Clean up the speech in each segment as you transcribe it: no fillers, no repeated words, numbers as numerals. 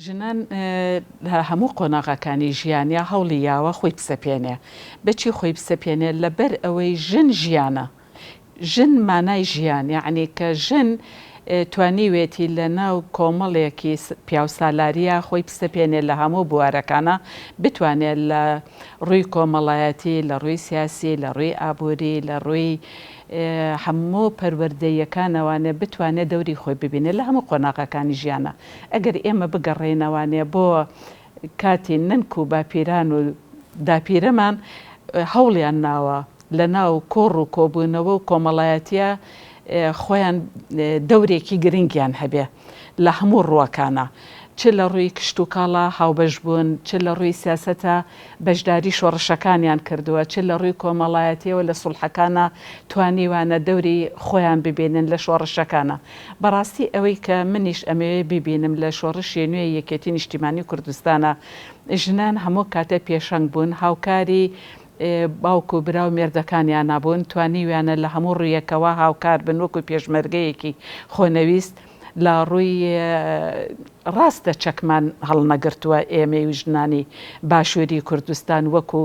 ژنان لە هەموو قۆناغەکانی ژیانیا هەوڵیاوە خۆی بسەپێنێ بەچی خۆی بسەپێنێ لەبەر ئەوەی ژن ژیانە ژن مانای ژیان یعنی کە ژن توانیوێتی لە ناو کۆمەڵێکی پیاوسالاریە خۆی بسەپێنێ لە هەموو بوارەکانە بتوانێت لە ڕووی کۆمەڵایەتی لە ڕووی سیاسی لە ڕووی ئابووری لە ڕووی هەموو پەروەردەیەکانەوانێ بتوانێت دەوری خۆی ببینێت لە هەموو قۆناغەکانی ژیانە ئەگەر ئێمە بگەڕێنەوانێ بۆ کاتی ننک و باپیران و داپیرەمان هەوڵیان ناوە لە ناو کۆڕ و کۆبوونەوە و کۆمەڵایەتیە خۆیان دەورێکی گرنگیان هەبێ لە هەموو ڕووەکانە چ لە ڕووی کشت و کاڵە هاوبەش بوون چ لە ڕووی سیاسەتە بەشداری شۆڕشەکانیان کردووە چ لە ڕووی کۆمەڵایەتیەوە لە سوڵحەکانە توانیوانە دەوری خۆیان ببێنن لە شۆڕشەکانە بەڕاستی ئەوەی کە منیش ئەمەوێ ببینم لە شۆڕشی نوێ یەکێتی نیشتیمانی کوردستانە ژنان هەموو کاتە پێشەنگ بوون هاوکاری باوکو و برا و مێردەکانیان نابوون توانیویانە لە هەموو ڕوویەکەوە هاوکار بن وەکو پێشمەرگەیەکی خۆنەویست لە ڕووی ڕاستە چەکمان هەڵنەگرتووە ئێمەی ژنانی باشووری کوردستان وەکو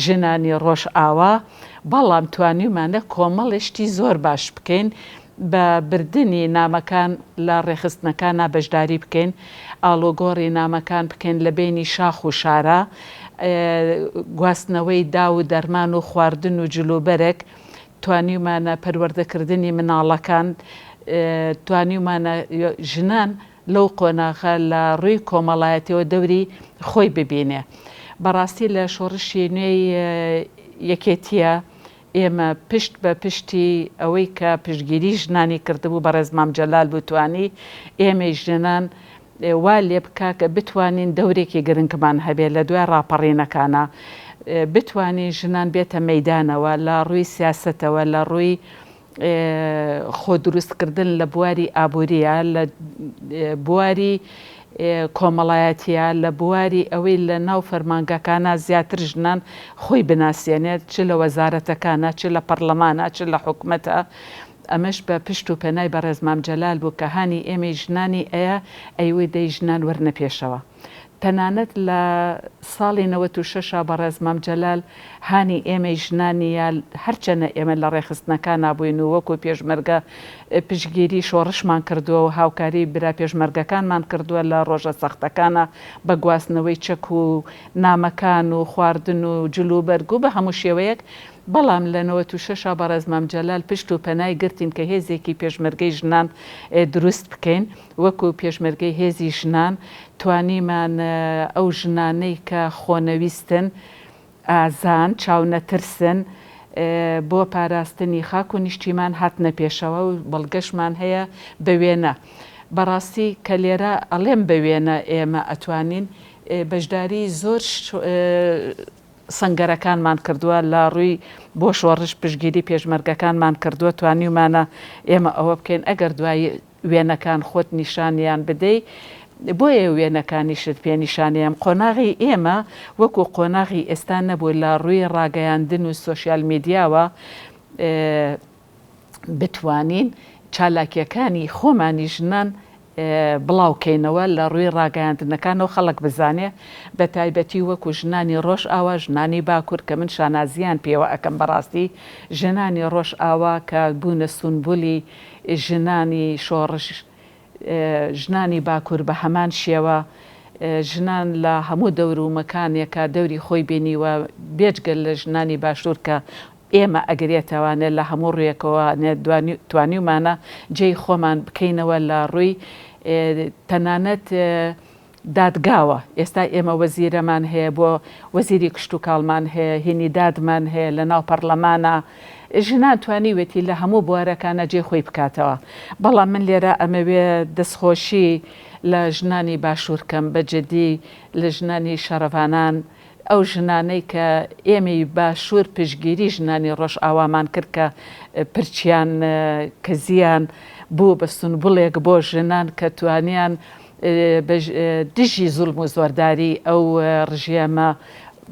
ژنانی ڕۆژ ئاوا بەڵام توانیمانە کۆمەڵشتی زۆر باش بکەین بە بردننی نامەکان لە ڕێخستنەکانە بەشداری بکەین ئالۆگۆڕی نامەکان بکەین لە بینی شاخ و شارە گواستنەوەی دا و دەرمان و خواردن و جلوبەرێک توانیمانە پەروەردەکردنی مناڵەکان توانیمانە ژنان لەو قۆناغە لە ڕووی کۆمەڵایەتەوە دەوری خۆی ببینێ بەڕاستی لە شۆڕشی نوێی یەکێتیە ئێمە پشت بە پشتی ئەوەی کە پشتگیری ژنانی کردبوو بەڕێز مام جەلال بتوانی ئێمەی ژنان وا لێ بکا کە بتوانین دەورێکی گرنگمان هەبێت لە دوای ڕاپەڕینەکانە بتوانین ژنان بێتە مەیدانەوە لە ڕووی سیاسەتەوە لە ڕووی خۆ دروستکردن لە بواری ئابووریە لە بواری کۆمەڵایەتیە لە بواری ئەوەی لە ناو فەرمانگەکانە زیاتر ژنان خۆی بناسیێنێت چ لە وەزارەتەکانە چ لە پەرلەمانە چ لە حکوومەتە ئەمەش بە پشت و پەنای بەڕێز مام جەلال بوو کە هانی ئێمەی ژنانی ئەیە ئەیوەی دەی ژنان وەرنە پێشەوە تەنانەت لە ساڵی 96 بەڕێز مام جەلال هانی ئێمەی ژنانیە هەرچەنە ئێمە لە ڕێخستنەکان نابووین و وەکو پێشمەرگە پشتگیری شۆڕشمان کردووە و هاوکاری برا پێشمەرگەکانمان کردووە لە ڕۆژە سەختەکانە بە گواستنەوەی چەک و نامەکان و خواردن و جلوبەرگ و بە هەموو شێوەیەک بەڵام لە 96 بەڕێز مام جەلال پشت و پەنای گرتین کە هێزێکی پێشمەرگەی ژنان دروست بکەین وەکو پێشمەرگەی هێزی ژنان توانیمان ئەو ژنانەی کە خۆنەویستن ئازان چاونەترسن بۆ پاراستنی خاک و نیشتیمان هاتنە پێشەوە و بەڵگەشمان هەیە بەوێنە بەڕاستی کە لێرە ئەڵێم بەوێنە ئێمە ئەتوانین بەشداری زۆر سەنگەرەکانمان کردووە لە ڕووی بۆ شۆڕش پشتگیری پێشمەرگەکانمان کردووە توانیمانە ئێمە ئەوە بکەین ئەگەر دوای وێنەکان خۆت نیشانیان بدەی بۆیە وێنەکانیشت پێ نیشانیان قۆناغی ئێمە وەکو قۆناغی ئێستا نەبوو لە ڕووی ڕاگەیاندن و سۆشیال میدیاوە بتوانین چالاکیەکانی خۆمانی ژنان بڵاوکەینەوە لە ڕووی ڕاگەیاندنەکانەوە خەڵک بزانێ بە تایبەتی وەکو ژنانی ڕۆژ ئاوا ژنانی باکوور کە من شانازیان پێوە ئەەکەم بەڕاستی ژنانی ڕۆژ ئاوا کە بوونە سونبولی ژنانی شۆڕش ژنانی باکوور بە هەمان شێوە ژنان لە هەموو دەور و مەکانێکە دەوری خۆی بینیوە بێجگەل لە ژنانی باشوور کە ئێمە ئەگرێتەوانێت لە هەموو ڕوویەکەوە توانیمانە جێی خۆمان بکەینەوە لە ڕووی تەنانەت دادگاوە ئێستا ئێمە وەزیرەمان هەیە بۆ وەزیری کشت و کاڵمان هەیە هینی دادمان هەیە لە ناو پەرلەمانە ژنان توانیوێتی لە هەموو بوارەکانە جێ خۆی بکاتەوە بەڵام من لێرە ئەمەوێ دەستخۆشی لە ژنانی باشوورکەم بەجددی لە ژنانی شەڕەوانان ئەو ژنانەی کە ئێمەی باشوور پشتگیری ژنانی ڕۆژ ئاوامان کرد کە پرچیان کەزیان بوو بە سونبوڵێک بۆ ژنان کە توانیان دژی زوڵم و زۆرداری ئەو ڕژێمە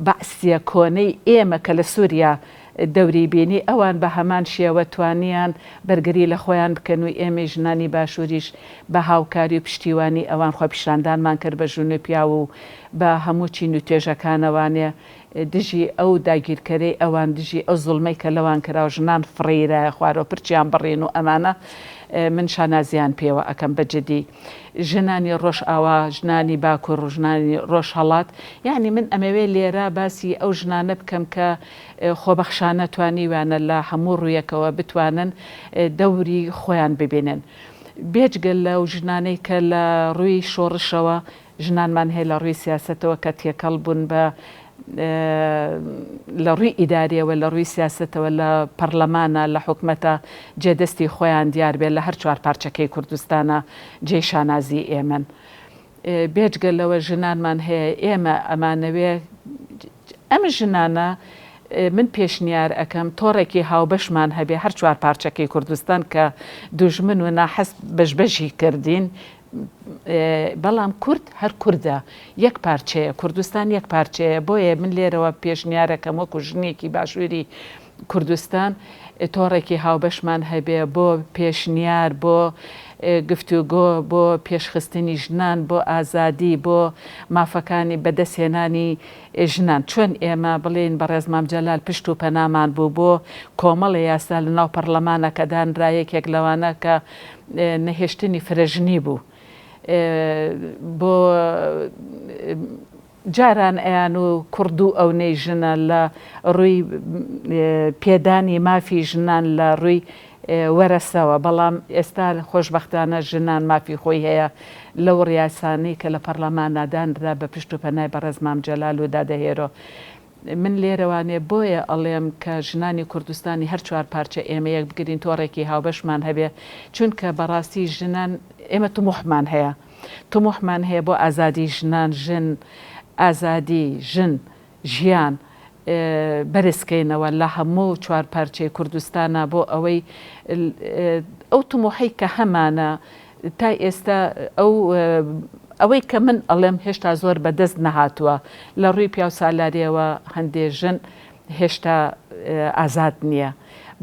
بەعسیە کۆنەی ئێمە کە لە سووریا دەوری بینی ئەوان بە هەمان شێوە توانیان بەرگری لە خۆیان بکەن و ئێمە ژنانی باشووریش بە هاوکاری و پشتیوانی ئەوان خۆپیشاندانمان کرد بە ژوون و پیا و بە هەموو چین و توێژەکانەوانێ دژی ئەو داگیرکەرەی ئەوان دژی ئەو زوڵمەی کە لەوان کراوە ژنان فڕیرە خوارەوە پرچیان بڕین و ئەمانە من شانازیان پێوە ئەەکەم بەجددی ژنانی ڕۆژ ئاوا ژنانی باکوور ژنانی ڕۆژ هەڵات یعنی من ئەمەوێ لێرە باسی ئەو ژنانە بکەم کە خۆبەخشانە توانیوانە لە هەموو ڕوویەکەوە بتوانن دەوری خۆیان ببینن بێجگەل لەو ژنانەی کە لە ڕووی شۆڕشەوە ژنانمان هەیە لە ڕووی سیاسەتەوە کە تێکەڵ بوون بە لە ڕووی ئیداریەوە لە ڕووی سیاسەتەوە لە پەرلەمانە لە حکومەتە جێدەستی خۆیان دیار بێت لە هەر چوار پارچەکەی کوردستانە جێی شانازی ئێمن بێجگەل لەوە ژنانمان هەیە ئێمە ئەمانەوێ ئەم ژنانە من پێشنیار ئەەکەم تۆڕێکی هاوبەشمان هەبێ هەر چوار پارچەکەی کوردستان کە دوژمن و ناحەست بەشبەشی کردین بەڵام کورد هەر کووردە یەک پارچەیە کوردستان یەک پارچەیە بۆیە من لێرەوە پێشنیارەکەم وەکو ژنێکی باشووری کوردستان تۆڕێکی هاوبەشمان هەبێ بۆ پێشنیار بۆ گفتوگۆ بۆ پێشخستنی ژنان بۆ ئازادی بۆ مافەکانی بەدەستهێنانی ژنان چۆن ئێمە بڵێن بە ڕێزمام جەلال پشت و پەنامان بوو بۆ کۆمەڵی یاسا لە ناو پەرلەمانەکە دانرا یەکێک لەوانە کە نەهێشتنی فرەژنی بوو بۆ جاران ئەیان و کوڕد و ئەونەی ژنە لە ڕووی پێدانی مافی ژنان لە ڕووی وەرەسەوە بەڵام ئێستا خۆشببختانە ژنان مافی خۆی هەیە لەو ڕاستانەی کە لە پەرلەمانادانرا بە پشت و پەنای بەڕێزمام جەلال و دادەهێرۆ من لێرەوانێ بۆیە ئەڵێم کە ژنانی کوردستانی هەر چوار پارچە ئێمە یەک بگرین تۆڕێکی هاوبەشمان هەبێ چونکە بەڕاستی ژنان ئێمە توموحمان هەیە توموحمان هەیە بۆ ئازادی ژنان ژن ئازادی ژن ژیان بەرزکەینەوە لە هەموو چوار پارچەی کوردستانە بۆ ئەوەی ئەو توموحەی کە هەمانە تا ئێستا ئەوەی کە من ئەڵێم هێشتا زۆر بەدەست نەهاتووە لە ڕووی پیا و سالاریەوە هەندێک ژن هێشتا ئازاد نییە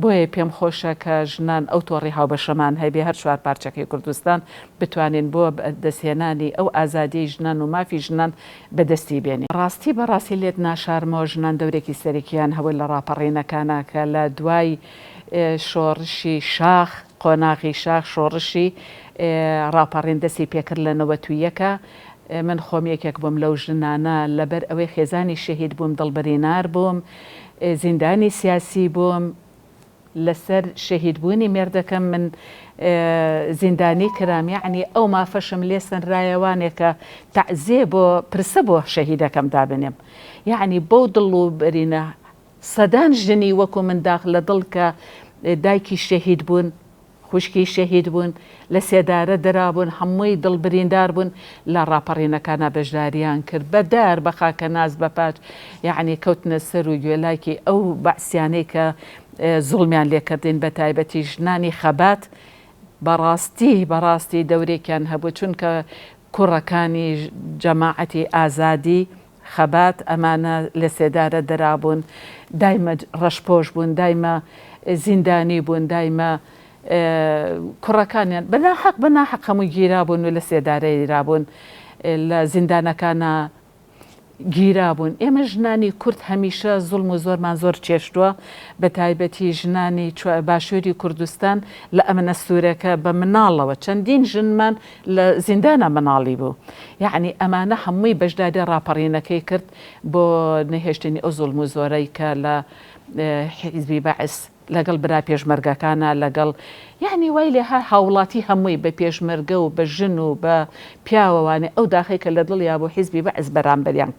بۆیە پێم خۆشە کە ژنان ئەو تۆڕی هاوبەشەمان هەبێ هەر چوار پارچەکەی کوردستان بتوانین بۆ دەستهێنانی ئەو ئازادی ژنان و مافی ژنان بەدەستی بێنێ ڕاستی بەڕاستی لێت ناشارمەوە ژنان دەورێکی سەرەکیان هەوڵ لە ڕاپەڕینەکانە کە لە دوای شۆڕشی شاخ قۆناغی شاخ شۆڕشی ڕاپەڕین دەستی پێکرد لە نەوەتویەکە من خۆم یەکێک بووم لەو ژنانە لەبەر ئەوەی خێزانی شەهید بووم دڵبەرینار بووم زیندانی سیاسی بووم لەسەر شەهیدبوونی مێردەکەم من زیندانی کرام یعنی ئەو مافەشم لێ سنرایەوانێکە تەعزیە بۆ پرسە بۆ شەهیدەکەم دابنێم یعنی بەو دڵ و بەرینە سەدان ژنی وەکو من داخ لە دڵ کە دایکی شەهید بوون خوشکی شەهید بوون لە سێدارە دەرابوون هەمووی دڵبریندار بوون لە ڕاپەڕینەکانە بەشداریان کرد بەدار بە خاکە ناز بەپات یعنی کەوتنە سەر و گوێلاکی ئەو بەعسیانەی کە زوڵمیان لێکردین بە تایبەتی ژنانی خەبات بەڕاستی دەورێکیان هەبوو چونکە کوڕەکانی جەماعەتی ئازادی خەبات ئەمانە لە سێدارە دەرابوون دایمە ڕەشپۆش بوون دایمە زیندانی بوون دایمە کوڕەکانیان بەناحەق هەمووی گیرابوون و لە سێدارەی رابوون لە زیندانەکانە گیرابوون ئێمە ژنانی کورد هەمیشە زوڵم و زۆرمان زۆر چێشتووە بە تایبەتی ژنانی باشووری کوردستان لە ئەمەنە سوورەکە بە مناڵەوە چەندین ژنمان لە زیندانە مناڵی بوو یعنی ئەمانە هەمووی بەشداری ڕاپەڕینەکەی کرد بۆ نەهێشتنی ئەو زوڵم و زۆرەی کە لە حیزبی بەعس لەگەڵ برا پێشمەرگەکانە لەگەڵ یعنی وای لێ هاوڵاتی هەمووی بە پێشمەرگە و بە ژن و بە پیاوەوانێ ئەو داخی کە لە دڵیا بۆ حیزبی بەعس بەرامبەریان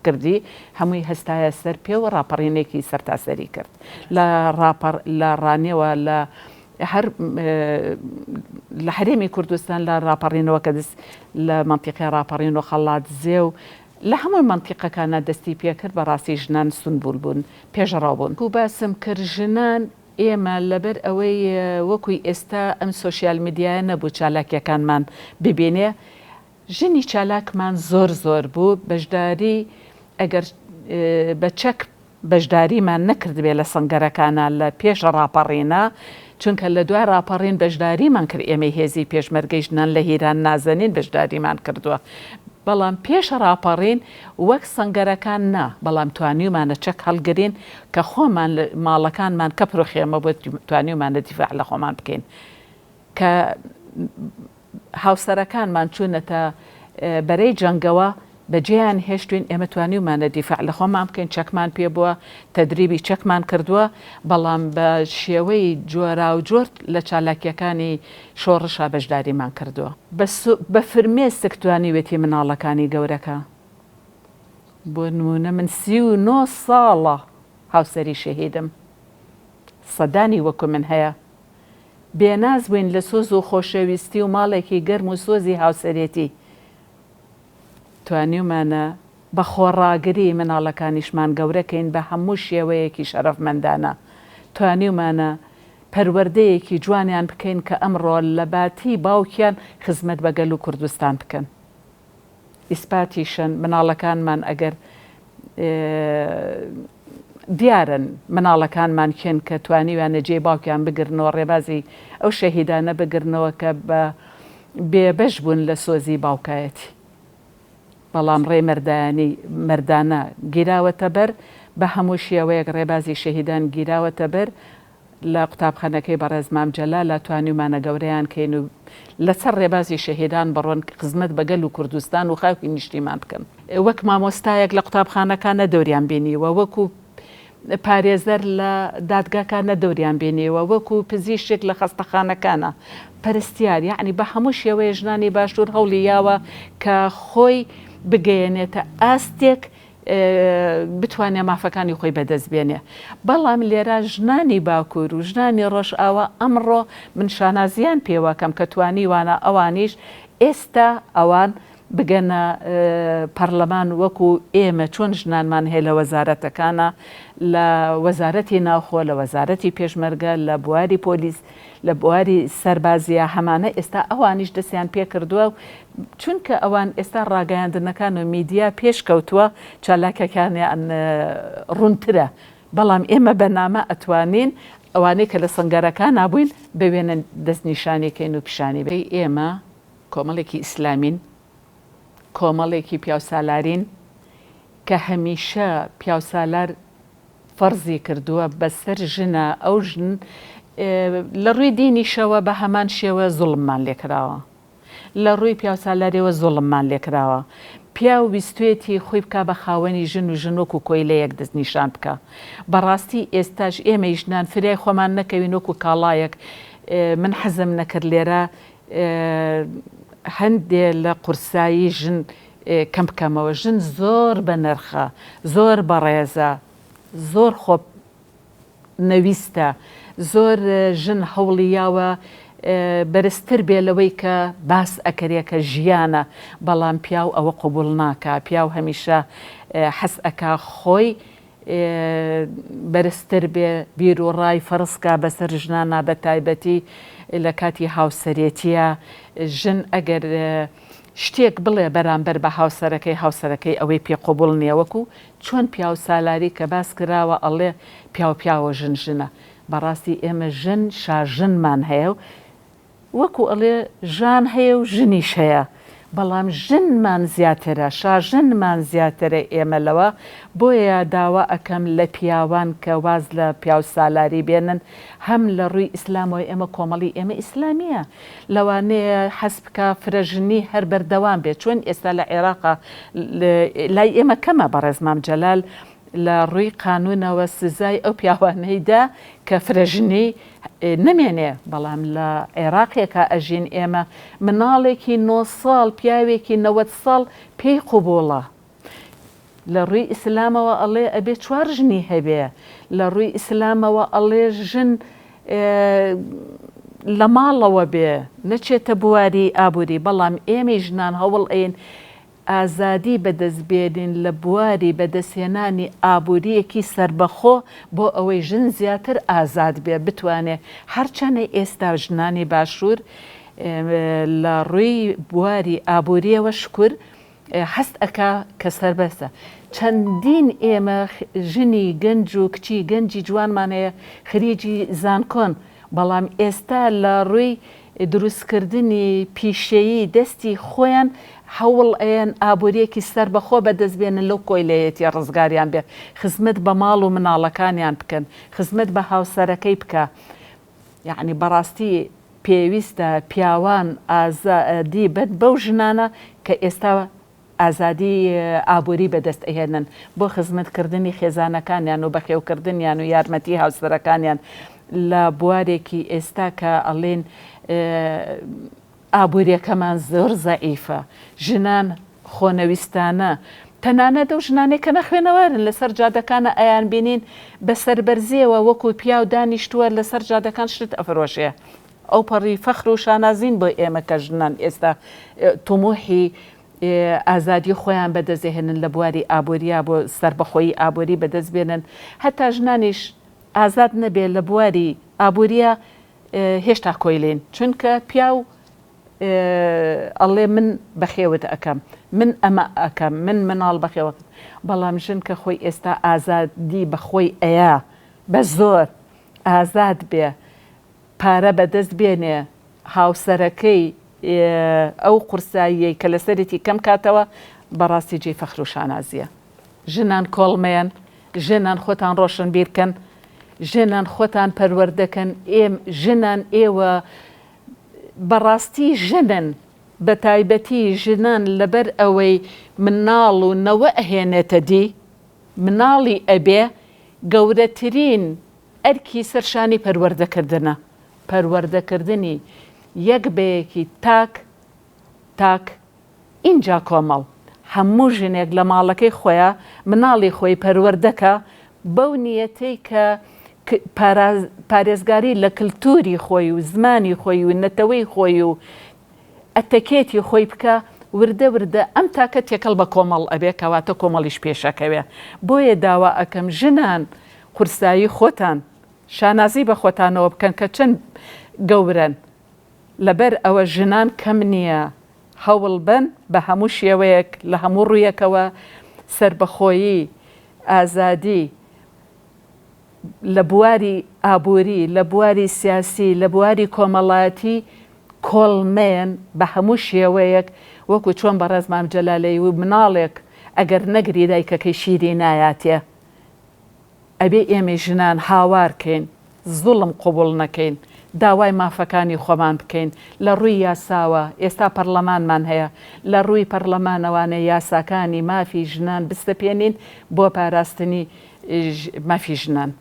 کردی هەمووی هەستایە سەر پێوە ڕاپەڕینێکی سەرتاسەری کرد لە ڕانیەوە لە هەرێمی کوردستان لە ڕاپەڕینەوە کە دەست لە منتیقی ڕاپەڕین و خەڵات زێ و لە هەموو منتیقەکانە دەستی پێکرد بەڕاستی ژنان سونبول بوون پێشەڕاو بوون و باسم کرد ژنان ئێمە لەبەر ئەوەی وەکوی ئێستا ئەم سۆشیال میدیایە نەبوو چالاکیەکانمان ببینێ ژنی چالاکمان زۆر بوو بەشداری ئەگەر بە چەک بەشداریمان نەکرد بێ لە سەنگەرەکانە لە پێش ڕاپەڕینە چونکە لە دوای ڕاپەڕین بەشداریمان کرد ئێمەی هێزی پێشمەرگەی ژنان لە هیران نازەنین بەشداریمان کردووە بەڵام پێش ڕاپەڕین وەک سەنگەرەکان نا بەڵام توانیمانە چەک هەڵگرین کە خۆمان ماڵەکانمان کە پرۆخێمە بۆ توانیمانە دیفاع لە خۆمان بکەین کە هاوسەرەکانمان چوونەتە بەرەی جەنگەوە بەجێیان هێشتوین ئێمە توانیمانە دیفاع لە خۆمان بکەین چەکمان پێ بووە تەدریبی چەکمان کردووە بەڵام بە شێوەی جۆرا و جۆر لە چالاکیەکانی شۆڕشا بەشداریمان کردووە بە فرمێستێک توانیوێتی مناڵەکانی گەورەکە بۆ نمونە من 39 ساڵە هاوسەری شەهیدم سەدانی وەکو من هەیە بێناز بووین لە سۆز و خۆشەویستی و ماڵێکی گەرم و سۆزی هاوسەرێتی توانیمانە بە خۆڕاگری مناڵەکانیشمان گەورەکەین بە هەموو شێوەیەکی شەرەفمەندانە توانیمانە پەروەردەیەکی جوانیان بکەین کە ئەمڕۆ لە باتی باوکیان خزمەت بە گەل و کوردستان بکەن ئیسپاتیشن مناڵەکانمان ئەگەر دیارن مناڵەکانمان کێن کە توانیوانە جێ باوکیان بگرنەوە ڕێبازی ئەو شەهیدانە بگرنەوە کە بە بێبەش بوون لە سۆزی باوکایەتی بەڵام ڕێ مەردانە گیراوەتە بەر بە هەموو شێوەیەک ڕێبازی شەهیدان گیراوەتە بەر لە قوتابخانەکەی بەڕێز مام جەلال لا توانیمانە گەورەیان کەین و لەسەر ڕێبازی شەهیدان بڕۆن خزمەت بە گەل و کوردستان و خاوی نیشتیمان بکەن وەک مامۆستایەک لە قوتابخانەکانە دەوریان بینیوە وەکو پارێزەر لە دادگاکانە دەوریان بینیوە وەکو پزیشک لە خەستەخانەکانە پەرستیار یعنی بە هەموو شێوەیە ژنانی باشوور هەوڵی یاوە کە خۆی بگەیەنێتە ئاستێک بتوانێت مافەکانی خۆی بەدەست بێنێ بەڵام لێرە ژنانی باکوور و ژنانی ڕۆژئاوا ئەمڕۆ من شانازیان پێوەکەم کە توانیوانە ئەوانیش ئێستا ئەوان بگەنە پەرلەمان وەکو ئێمە چۆن ژنانمان هەیە لە وەزارەتەکانە لە وەزارەتی ناوخۆ لە وەزارەتی پێشمەرگە لە بواری پۆلیس لە بواری سەربازیە هەمانە ئێستا ئەوانیش دەستیان پێ کردووە چونکە ئەوان ئێستا ڕاگەیاندنەکان و میدیا پێشکەوتووە چالاکەکانیان ڕوونترە بەڵام ئێمە بەنامە ئەتوانین ئەوانەی کە لە سنگەرەکان نابووین بوێنە دەستنیشانێکین و پیشانی بێ ئێمە کۆمەڵێکی ئیسلامین کۆمەڵێکی پیاوسالارین کە هەمیشە پیاوسالار فەرزی کردووە بەسەر ژنە ئەو ژن لە ڕووی دینیشەوە بە هەمان شێوە زوڵممان لێکراوە لە ڕووی پیاوسالارەوە زوڵممان لێکراوە پیا و بیستوێتی خۆی بکە بە خاوەنی ژن و ژنۆک و کۆی لە یەک دەست نیشان بکە بەڕاستی ئێستاش ئێمە ژنان فرای خۆمان نەکەوین وەکو کاڵایەک من حەزم نەکرد لێرە هەندێ لە قورسایی ژن کەم بکەمەوە ژن زۆر بە نرخە زۆر بەڕێزە زۆر خۆپ نەویستە زۆر ژن هەوڵیاوە بەرزتر بێ لەوەی کە باس ئەکرێکە ژیانە بەڵام پیاو ئەوە قوبول ناکە پیاو هەمیشە حەس ئەکا خۆی بەرزتر بێ بیر و ڕای فەرزکە بەسەر ژنانە بە تایبەتی لە کاتی هاوسەرێتیە ژن ئەگەر شتێک بڵێ بەرامبەر بە هاوسەرەکەی ئەوەی پێ قوبول نییەوەکو چۆن پیاو سالاری کە باس کراوە ئەڵێ پیاوە ژن ژنە بەڕاستی ئێمە ژن شاژنمان هەیە و وەکو ئەڵێ ژان هەیە و ژنیش هەیە بەڵام ژنمان زیاترە شاژنمان زیاترە ئێمە لەوە بۆیە داوا ئەەکەم لە پیاوان کە واز لە پیاو سالاری بێنن هەم لە ڕووی ئیسلامەوەی ئێمە کۆمەڵی ئێمە ئیسلامیە لەوانەیە حەز بکە فرەژنی هەر بەردەوام بێت چۆن ئێستا لە عێراقا لای ئێمە کەمە بەڕێز مام جەلال لە ڕووی قانونەوە سزای ئەو پیاوانەیدا کە فرەژنی نمێنێ بەڵام لە عێراقێکە ئەژین ئێمە مناڵێکی 9 ساڵ پیاوێکی 90 ساڵ پێی قوبوڵە لە ڕووی ئیسلامەوە ئەڵێ ئەبێ 4 ژنی هەبێ لە ڕووی ئیسلامەوە ئەڵێ ژن لە ماڵەوە بێ نەچێتە بواری ئابووری بەڵام ئێمە ژنان هەوڵ ئەین ئازادی بەدەستبێنین لە بواری بەدەستهێنانی ئابوووریەکی سربەخۆ بۆ ئەوەی ژن زیاتر ئازاد بێ بتوانێت هەرچەنە ئێستا ژنانی باشوور لە ڕووی بواری ئابوووریەوە شکر حەست ئەکا کە سەربەستە. چەندین ئێمە ژنی گەنج و کچی گەنجی جوانمان هەیە خریجی زانکۆن، بەڵام ئێستا لە ڕووی دروستکردنی پیشەیی دەستی خۆیان هەوڵ ئەیان ئابوووریەکی سەر بەخۆ بەدەستبێنن لەو کۆیلەیەتی ڕزگاریان بێ، خزمەت بە ماڵ و مناڵەکانیان بکەن، خزمەت بە هاوسەرەکەی بکە. یعنی بەڕاستی پێویستە پیاوان ئازادی بەت بەو ژنانە کە ئێستا ئازادی ئابووری بەدەست ئەهێنن بۆ خزمەتکردنی خێزانەکانیان و بەخێوکردنیان و یارمەتی هاوسەرەکانیان لە بوارێکی ئێستا کە ئەڵێن ئابوووریەکەمان زۆر زەعیفە. ژنان خۆنەویستانە تەنانەت ئەو ژنانێک کە نەخوێنەوارن لەسەر جادەکانە ئەیان بینین بە سەربەرزیەوە وەکو پیا و دانیشتووە لەسەر جادەکان شت ئەفرۆشەیە. ئەو پەڕی فەخر و شانازین بۆ ئێمە کە ژنان ئێستا توموحی ئازادی خۆیان بەدەستهێنن لە بواری ئابووریە بۆ سەربەخۆیی ئابووری بەدەستبێنن. هەتا ژنانیش ئازاد نەبێت لە بواری ئابووریە هێشتا کۆیلێن، چونکە پیا و ئەڵێ من بەخێوت ئەەکەم، من ئەمە ئەەکەم، من مناڵ بەخێوت. بەڵام ژن کە خۆی ئێستا ئازادی بەخۆی ئەیە بە زۆر ئازاد بێ، پارە بەدەست بێنێ، هاوسەرەکەی ئەو قورساییەی کە لەسەرێتی کەم کاتەوە، بەڕاستی جێی فەخر و شانازیە. ژنان کۆڵمەیەن، ژنان خۆتان ڕۆشن بیرکەن، ژنان خۆتان پەروەردەکەن، ژنان ئێوە بەڕاستی ژنن، بە تایبەتی ژنان لەبەر ئەوەی مناڵ و نەوە ئەهێنێتە دی، مناڵی ئەبێ گەورەترین ئەرکی سەرشانی پەروەردەکردنە، پەروەردەکردنی یەک بەیەکی تاک ئینجا کۆمەڵ. هەموو ژنێک لە ماڵەکەی خۆیان مناڵی خۆی پەروەردەکە بەو نیەتەی کە پارێزگاری لە کللتوری خۆی و زمانی خۆی و نەتەوەی خۆی و ئەتەکێتی خۆی بکە، وردە وردە ئەم تاکە تێکەڵ بە کۆمەڵ ئەبێ، کەواتە کۆمەڵیش پێشەکەوێ. بۆیە داوا ئەەکەم ژنان قورسایی خۆتان شانازی بە خۆتانەوە بکەن کە چەند گەورن، لەبەر ئەوە ژنان کەم نییە، هەوڵ بن بە هەموو شێوەیەک لە هەموو ڕوویەکەوە سربەخۆیی ئازادی لە بواری ئابووری، لە بواری سیاسی، لە بواری کۆمەڵایەتی کۆڵمێن بە هەموو شێوەیەک، وەکو چۆن بەڕێز مام جەلالەی و مناڵێک ئەگەر نەگری دایکەکەی شیری نایاتێ. ئەبێ ئێمە ژنان هاوارکەین، زوڵم قوبوڵ نەکەین، داوای مافەکانی خۆمان بکەین. لە ڕووی یاساوە ئێستا پەرلەمانمان هەیە، لە ڕووی پەرلەمانەوانە یاساکانی مافی ژنان بستەپێنین بۆ پاراستنی مافی ژنان.